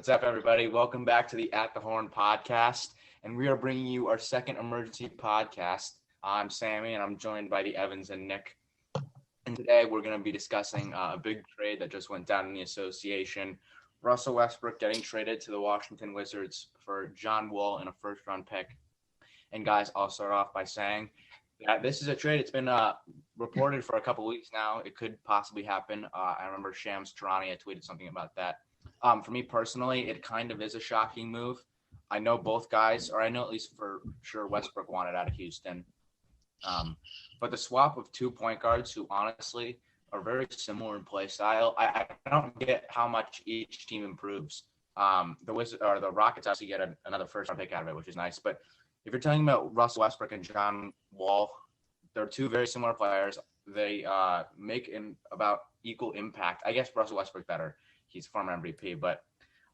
What's up, everybody? Welcome back to the At the Horn podcast, and we are bringing you our second emergency podcast. I'm Sammy, and I'm joined by the Evans and Nick. And today we're going to be discussing a big trade that just went down in the association. Russell Westbrook getting traded to the Washington Wizards for John Wall and a first-round pick. And guys, I'll start off by saying that this is a trade. It's been reported for a couple weeks now. It could possibly happen. I remember Shams Charania tweeted something about that. For me personally, it kind of is a shocking move. I know both guys, or I know at least for sure Westbrook wanted out of Houston. But the swap of 2 point guards who honestly are very similar in play style, I don't get how much each team improves. The Rockets actually get another first round pick out of it, which is nice. But if you're talking about Russell Westbrook and John Wall, they're two very similar players. They make about equal impact. I guess Russell Westbrook better. He's former MVP, but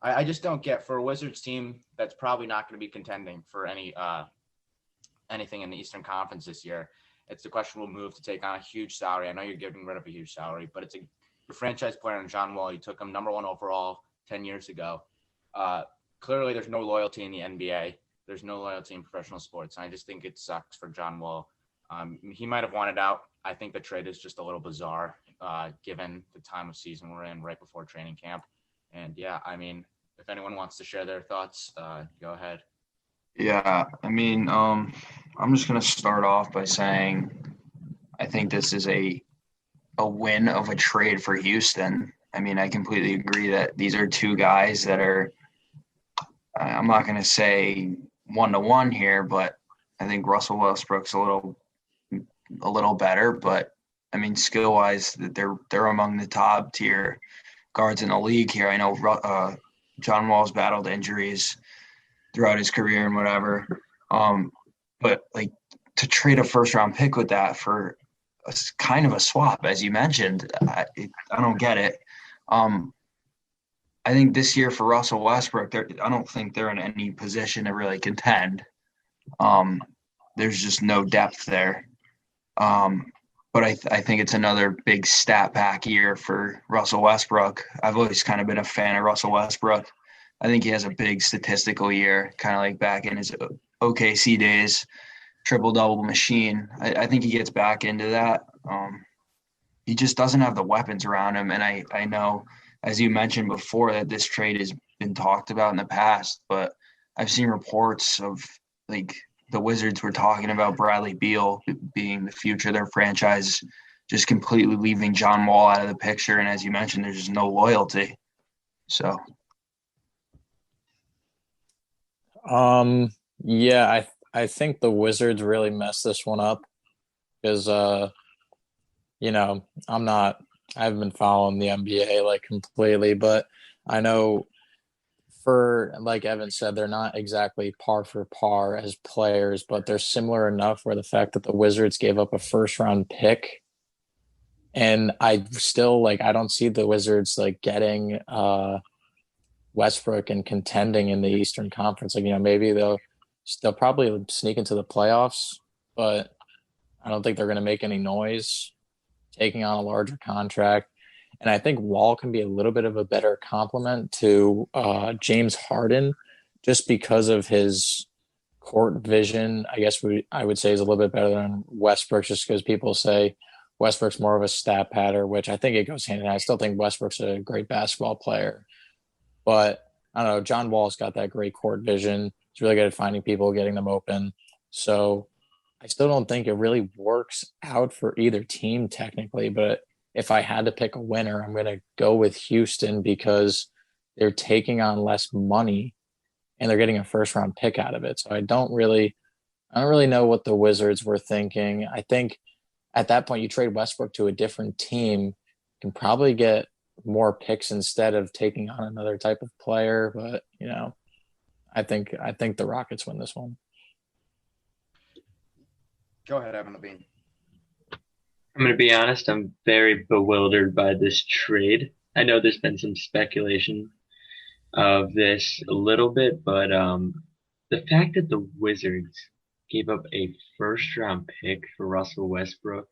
I just don't get, for a Wizards team that's probably not going to be contending for anything in the Eastern Conference this year. It's a questionable move to take on a huge salary. I know you're getting rid of a huge salary, but it's your franchise player in John Wall. You took him number 1 overall 10 years ago. Clearly, there's no loyalty in the NBA. There's no loyalty in professional sports. And I just think it sucks for John Wall. He might have wanted out. I think the trade is just a little bizarre, given the time of season we're in right before training camp. And yeah, I mean, if anyone wants to share their thoughts, go ahead. Yeah, I mean, I'm just going to start off by saying I think this is a win of a trade for Houston. I mean, I completely agree that these are two guys that are, I'm not going to say one-to-one here, but I think Russell Westbrook's a little better, but I mean, skill-wise, they're among the top tier guards in the league here. I know John Wall's battled injuries throughout his career and whatever, but like to trade a first-round pick with that for a kind of a swap, as you mentioned, I don't get it. I think this year for Russell Westbrook, I don't think they're in any position to really contend. There's just no depth there. But I think it's another big stat pack year for Russell Westbrook. I've always kind of been a fan of Russell Westbrook. I think he has a big statistical year, kind of like back in his OKC days, triple-double machine. I think he gets back into that. He just doesn't have the weapons around him. And I know, as you mentioned before, that this trade has been talked about in the past, but I've seen reports of like the Wizards were talking about Bradley Beal being the future of their franchise, just completely leaving John Wall out of the picture. And as you mentioned, there's just no loyalty. So. Yeah, I think the Wizards really messed this one up because, I haven't been following the NBA like completely, but I know like Evan said, they're not exactly par for par as players, but they're similar enough where the fact that the Wizards gave up a first round pick, and I still I don't see the Wizards getting Westbrook and contending in the Eastern Conference. Maybe they'll probably sneak into the playoffs, but I don't think they're going to make any noise taking on a larger contract. And I think Wall can be a little bit of a better complement to James Harden just because of his court vision. I guess I would say is a little bit better than Westbrook, just because people say Westbrook's more of a stat patter, which I think it goes hand in hand. I still think Westbrook's a great basketball player. But I don't know, John Wall's got that great court vision. He's really good at finding people, getting them open. So I still don't think it really works out for either team technically, but if I had to pick a winner, I'm going to go with Houston because they're taking on less money and they're getting a first round pick out of it. So I don't really know what the Wizards were thinking. I think at that point you trade Westbrook to a different team, you can probably get more picks instead of taking on another type of player. But, I think the Rockets win this one. Go ahead, Evan Levine. I'm going to be honest, I'm very bewildered by this trade. I know there's been some speculation of this a little bit, but the fact that the Wizards gave up a first-round pick for Russell Westbrook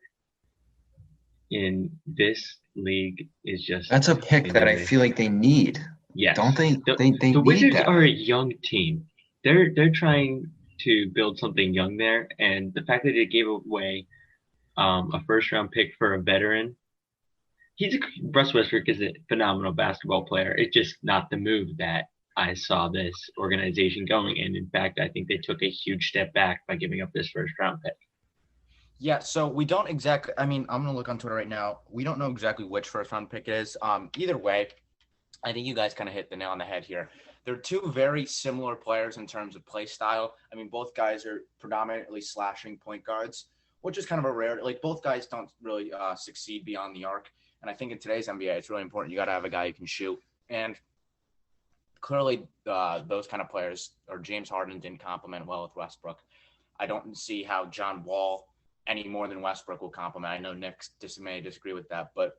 in this league is just... That's a pick that I feel like they need. Yes. Don't they? The, They the need Wizards that. are a young team. They're trying to build something young there, and the fact that they gave away a first round pick for a veteran. Russ Westbrook is a phenomenal basketball player. It's just not the move that I saw this organization going. And in fact, I think they took a huge step back by giving up this first round pick. Yeah, so we don't exactly – I mean, I'm going to look on Twitter right now. We don't know exactly which first-round pick it is. Either way, I think you guys kind of hit the nail on the head here. They're two very similar players in terms of play style. I mean, both guys are predominantly slashing point guards, which is kind of a rare – like, both guys don't really succeed beyond the arc. And I think in today's NBA, it's really important. You got to have a guy who can shoot. And clearly those kind of players – or James Harden didn't complement well with Westbrook. I don't see how John Wall – any more than Westbrook will compliment. I know Nick may disagree with that, but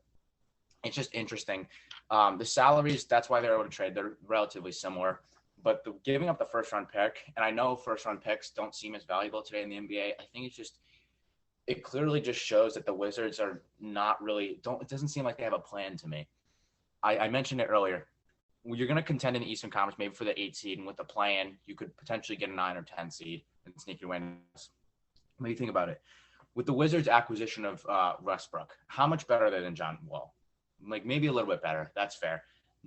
it's just interesting. The salaries, that's why they're able to trade. They're relatively similar, but giving up the first-round pick, and I know first-round picks don't seem as valuable today in the NBA. I think it clearly just shows that the Wizards are not really – it doesn't seem like they have a plan to me. I mentioned it earlier. You're going to contend in the Eastern Conference maybe for the 8 seed, and with the play-in, you could potentially get a 9 or 10 seed and sneak your way in. What do you think about it? With the Wizards' acquisition of Westbrook, how much better are they than John Wall? Like maybe a little bit better. That's fair.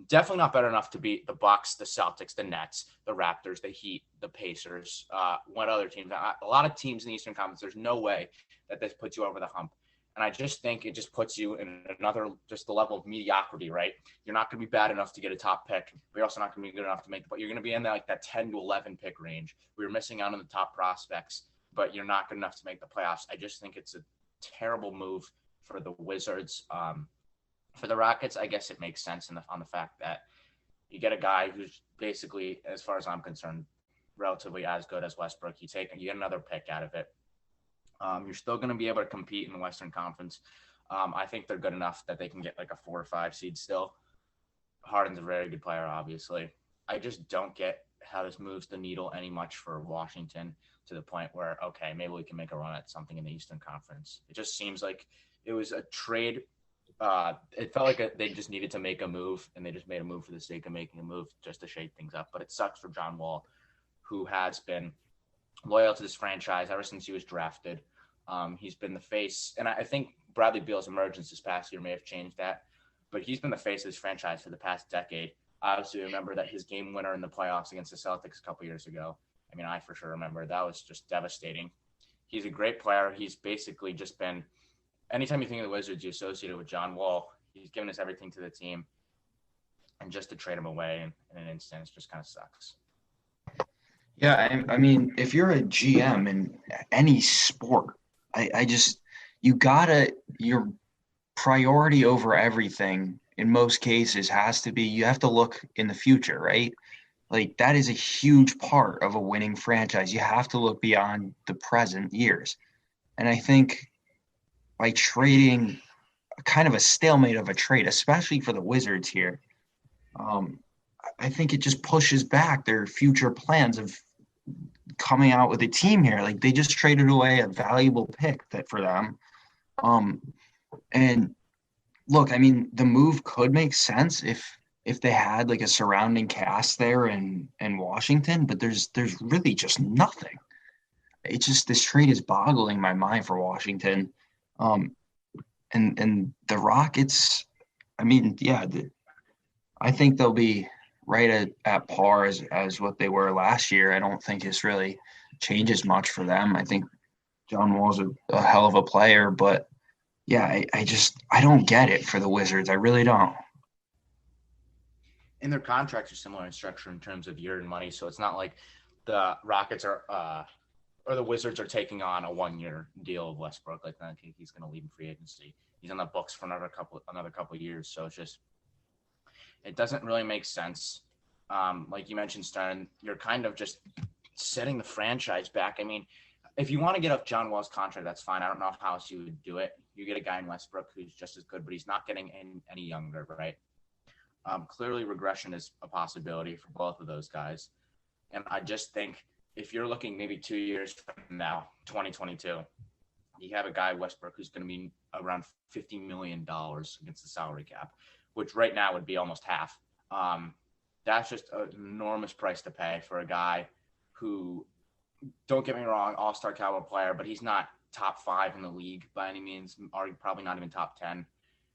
Definitely not better enough to beat the Bucks, the Celtics, the Nets, the Raptors, the Heat, the Pacers. What other teams? A lot of teams in the Eastern Conference. There's no way that this puts you over the hump. And I just think it just puts you in another just the level of mediocrity, right? You're not going to be bad enough to get a top pick, but you're also not going to be good enough to make. But you're going to be in that 10 to 11 pick range. We were missing out on the top prospects, but you're not good enough to make the playoffs. I just think it's a terrible move for the Wizards. For the Rockets, I guess it makes sense on the fact that you get a guy who's basically, as far as I'm concerned, relatively as good as Westbrook. You get another pick out of it. You're still going to be able to compete in the Western Conference. I think they're good enough that they can get like a 4 or 5 seed still. Harden's a very good player, obviously. I just don't get how this moves the needle any much for Washington to the point where, okay, maybe we can make a run at something in the Eastern Conference. It just seems like it was a trade. It felt like they just needed to make a move, and they just made a move for the sake of making a move just to shake things up. But it sucks for John Wall, who has been loyal to this franchise ever since he was drafted. He's been the face, and I think Bradley Beal's emergence this past year may have changed that, but he's been the face of this franchise for the past decade. I obviously remember that his game winner in the playoffs against the Celtics a couple years ago. I mean, I for sure remember that was just devastating. He's a great player. He's basically just been – anytime you think of the Wizards, you associate it with John Wall. He's given us everything to the team. And just to trade him away in an instant just kind of sucks. Yeah, I mean, if you're a GM in any sport, you gotta – your priority over everything in most cases has to be you have to look in the future, right? Like that is a huge part of a winning franchise. You have to look beyond the present years. And I think by trading kind of a stalemate of a trade, especially for the Wizards here, I think it just pushes back their future plans of coming out with a team here. Like they just traded away a valuable pick for them. And look, I mean, the move could make sense if they had like a surrounding cast there in Washington, but there's really just nothing. It's just this trade is boggling my mind for Washington. And the Rockets, I mean, yeah, I think they'll be right at par as what they were last year. I don't think this really changes much for them. I think John Wall's a hell of a player, but yeah, I don't get it for the Wizards. I really don't. And their contracts are similar in structure in terms of year and money. So it's not like the Rockets are or the Wizards are taking on a 1-year deal of Westbrook. Like he's going to leave in free agency. He's on the books for another couple of years. So it's just it doesn't really make sense. Like you mentioned, Stern, you're kind of just setting the franchise back. I mean, if you want to get up John Wall's contract, that's fine. I don't know how else you would do it. You get a guy in Westbrook who's just as good, but he's not getting any younger, right? Clearly, regression is a possibility for both of those guys. And I just think if you're looking maybe 2 years from now, 2022, you have a guy, Westbrook, who's going to be around $50 million against the salary cap, which right now would be almost half. that's just an enormous price to pay for a guy who, don't get me wrong, all-star caliber player, but he's not top 5 in the league by any means, or probably not even top 10.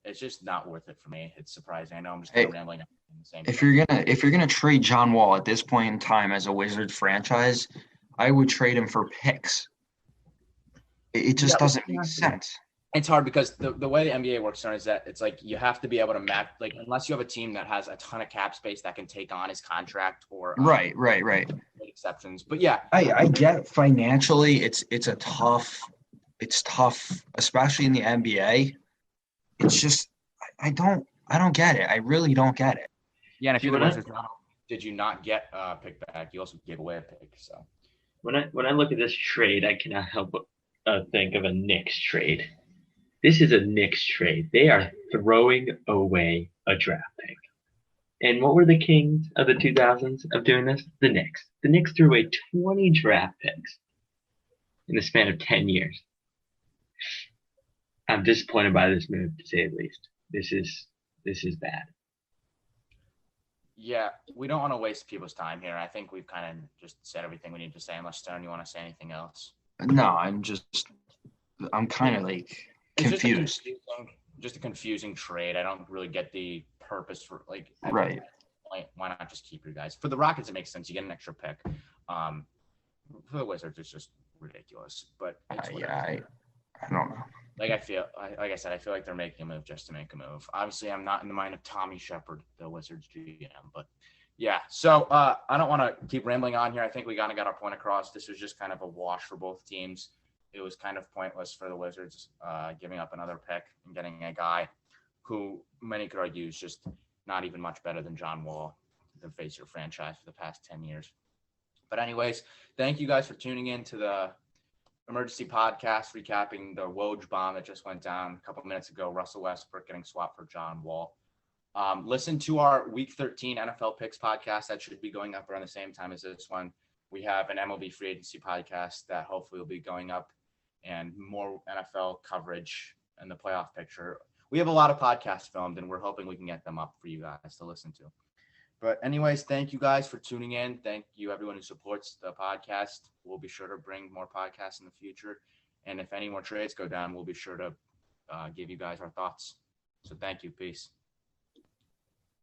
It's just not worth it for me. It's surprising. I know I'm just kind of rambling in the same. If you're gonna trade John Wall at this point in time as a Wizards franchise, I would trade him for picks. It just doesn't make sense. It's hard because the way the NBA works is that it's like you have to be able to match, like, unless you have a team that has a ton of cap space that can take on his contract or Right. exceptions. But yeah, I get financially it's tough, especially in the NBA. It's just I don't get it. I really don't get it. Yeah, and if you're the Wizards, did you not get a pick back? You also gave away a pick. So when I look at this trade, I cannot help but think of a Knicks trade. This is a Knicks trade. They are throwing away a draft pick. And what were the kings of the 2000s of doing this? The Knicks. The Knicks threw away 20 draft picks in the span of 10 years. I'm disappointed by this move, to say the least. This is bad. Yeah, we don't want to waste people's time here. I think we've kind of just said everything we need to say. Unless, Stone, you want to say anything else? No, I'm kind of like confused. Just a confusing trade. I don't really get the purpose for, like, right. Why not just keep your guys? For the Rockets, it makes sense. You get an extra pick. For the Wizards, it's just ridiculous. But it's I don't know. Like I said, I feel like they're making a move just to make a move. Obviously, I'm not in the mind of Tommy Shepard, the Wizards GM, but yeah. So I don't want to keep rambling on here. I think we kind of got our point across. This was just kind of a wash for both teams. It was kind of pointless for the Wizards giving up another pick and getting a guy who many could argue is just not even much better than John Wall to face your franchise for the past 10 years. But anyways, thank you guys for tuning in to the emergency podcast recapping the Woj bomb that just went down a couple minutes ago. Russell Westbrook getting swapped for John Wall. Listen to our Week 13 NFL Picks podcast. That should be going up around the same time as this one. We have an MLB free agency podcast that hopefully will be going up, and more NFL coverage and the playoff picture. We have a lot of podcasts filmed, and we're hoping we can get them up for you guys to listen to. But anyways, thank you guys for tuning in. Thank you, everyone who supports the podcast. We'll be sure to bring more podcasts in the future. And if any more trades go down, we'll be sure to give you guys our thoughts. So thank you. Peace.